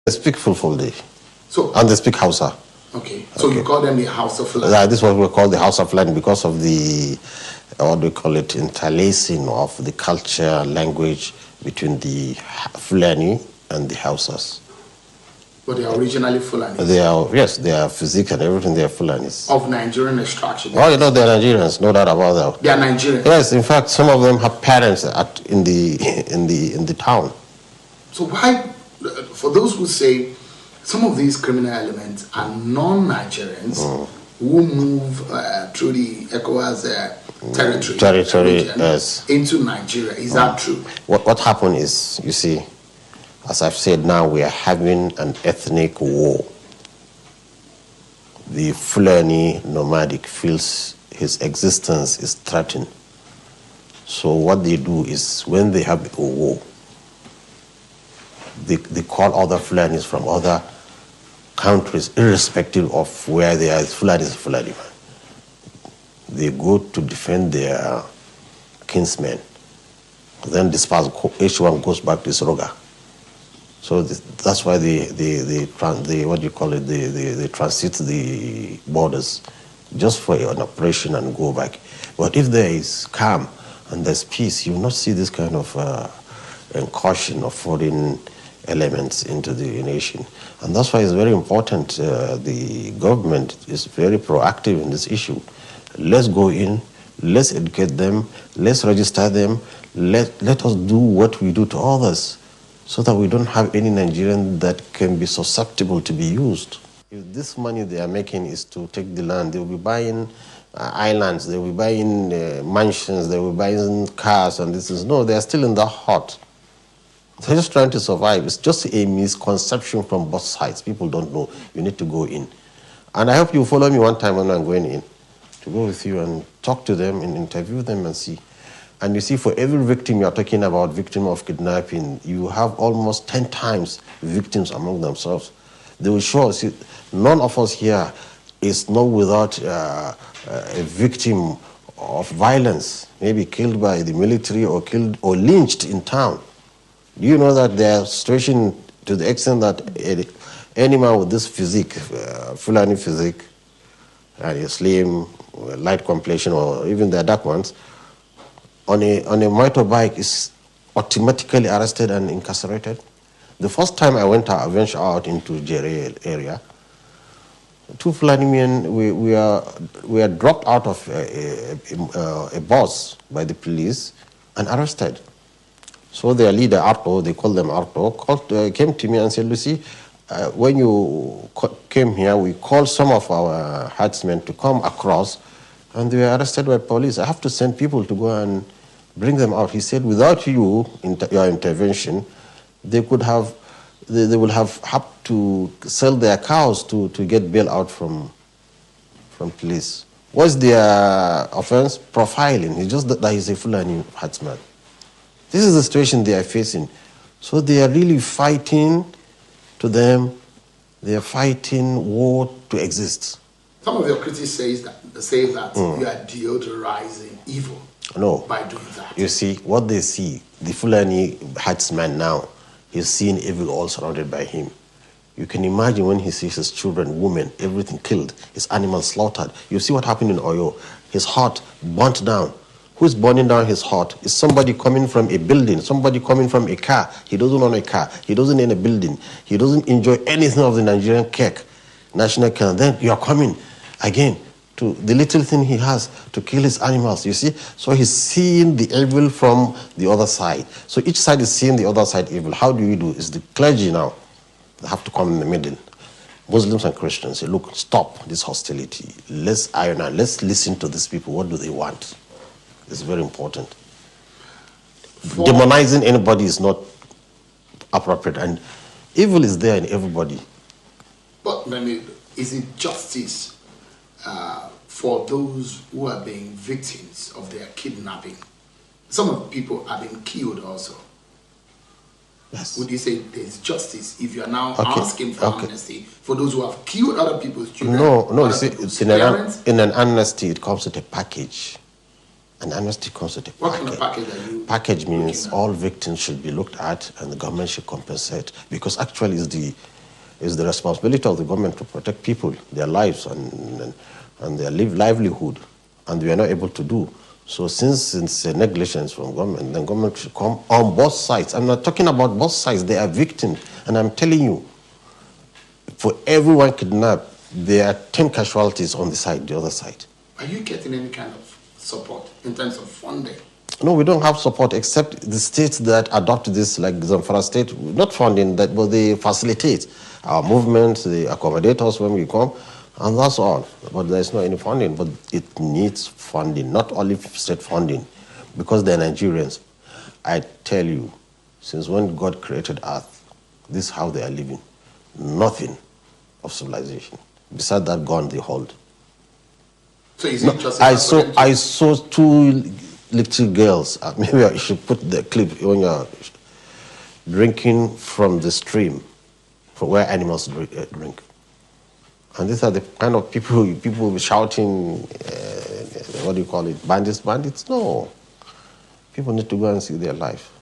They speak Fulfulde. So, and they speak Hausa. Okay. So you call them the House of Fulani? Yeah, this is what we call the House of Fulani because of the, what do we call it, interlacing of the culture, language between the Fulani and the Hausas. But they are originally Fulani? They are, yes, they are physique and everything, they are Fulanis. Of Nigerian extraction? Oh, you know, they are Nigerians, no doubt about that. They are Nigerians? Yes, in fact, some of them have parents in the town. So why, for those who say some of these criminal elements are non-Nigerians who move through the ECOWAS territory yes, into Nigeria, is that true? What happened is, you see, as I've said now, we are having an ethnic war. The Fulani nomadic feels his existence is threatened. So what they do is, when they have a war, they call other Fulanis from other countries, irrespective of where they are. Fulani is Fulani. They go to defend their kinsmen. Then disperse, each one goes back to his roga. So that's why they what do you call it? They transit the borders just for an operation and go back. But if there is calm and there's peace, you will not see this kind of incursion of foreign elements into the nation. And that's why it's very important. The government is very proactive in this issue. Let's go in, let's educate them, let's register them, let us do what we do to others, so that we don't have any Nigerian that can be susceptible to be used. If this money they are making is to take the land, they will be buying islands, they will be buying mansions, they will be buying cars, and this is, no, they are still in the hut. They're just trying to survive. It's just a misconception from both sides. People don't know. You need to go in. And I hope you follow me one time when I'm going in, to go with you and talk to them and interview them and see. And you see, for every victim you're talking about, victim of kidnapping, you have almost 10 times victims among themselves. They will show us, none of us here is not without a victim of violence, maybe killed by the military or killed or lynched in town. Do you know that their situation, to the extent that any man with this physique, Fulani physique, and a slim, light complexion, or even the dark ones, on a motorbike is automatically arrested and incarcerated? The first time I ventured out into Jere area, two Fulani men, we were dropped out of a bus by the police and arrested. So their leader, Arto, they call them Arto, came to me and said, Lucy, when you came here, we called some of our herdsmen to come across, and they were arrested by police. I have to send people to go and bring them out. He said, without your intervention, they would have had to sell their cows to get bail out from police. What's their offense? Profiling. It's just that he's a Fulani herdsman. This is the situation they are facing. So they are really fighting, to them, they are fighting war to exist. Some of your critics say that you are deodorizing evil. No. By doing that. You see, what they see, the Fulani herdsman now, he's seeing evil all surrounded by him. You can imagine when he sees his children, women, everything killed, his animals slaughtered. You see what happened in Oyo. His hut burnt down. Who's burning down his hut? Is somebody coming from a building, somebody coming from a car. He doesn't own a car. He doesn't own a building. He doesn't enjoy anything of the Nigerian cake, national cake. And then you are coming again to the little thing he has to kill his animals, you see? So he's seeing the evil from the other side. So each side is seeing the other side evil. How do we do? It's the clergy now that have to come in the middle. Muslims and Christians say, look, stop this hostility. Let's iron out. Let's listen to these people. What do they want? It's very important. Demonizing anybody is not appropriate, and evil is there in everybody. But is it justice for those who are being victims of their kidnapping? Some of the people are being killed also. Yes. Would you say there's justice if you are now asking for amnesty for those who have killed other people's children? No, you see, it's in an amnesty, it comes with a package. An amnesty comes with a package. What kind of package are you? Package means all victims should be looked at and the government should compensate, because actually it's It's the responsibility of the government to protect people, their lives and their livelihood, and we are not able to do. So since it's a negligence from government, then government should come on both sides. I'm not talking about both sides, they are victims. And I'm telling you, for everyone kidnapped, there are 10 casualties on the other side. Are you getting any kind of support in terms of funding? No, we don't have support except the states that adopt this, like Zamfara state, not funding that, but they facilitate our movement, they accommodate us when we come, and that's all. But there's no any funding, but it needs funding, not only state funding, because they're Nigerians. I tell you, since when God created earth, this is how they are living. Nothing of civilization. Besides that gun they hold. So is it just I saw two little girls. Maybe I should put the clip when you're drinking from the stream, from where animals drink. And these are the kind of people will be shouting, what do you call it, bandits? No. People need to go and see their life.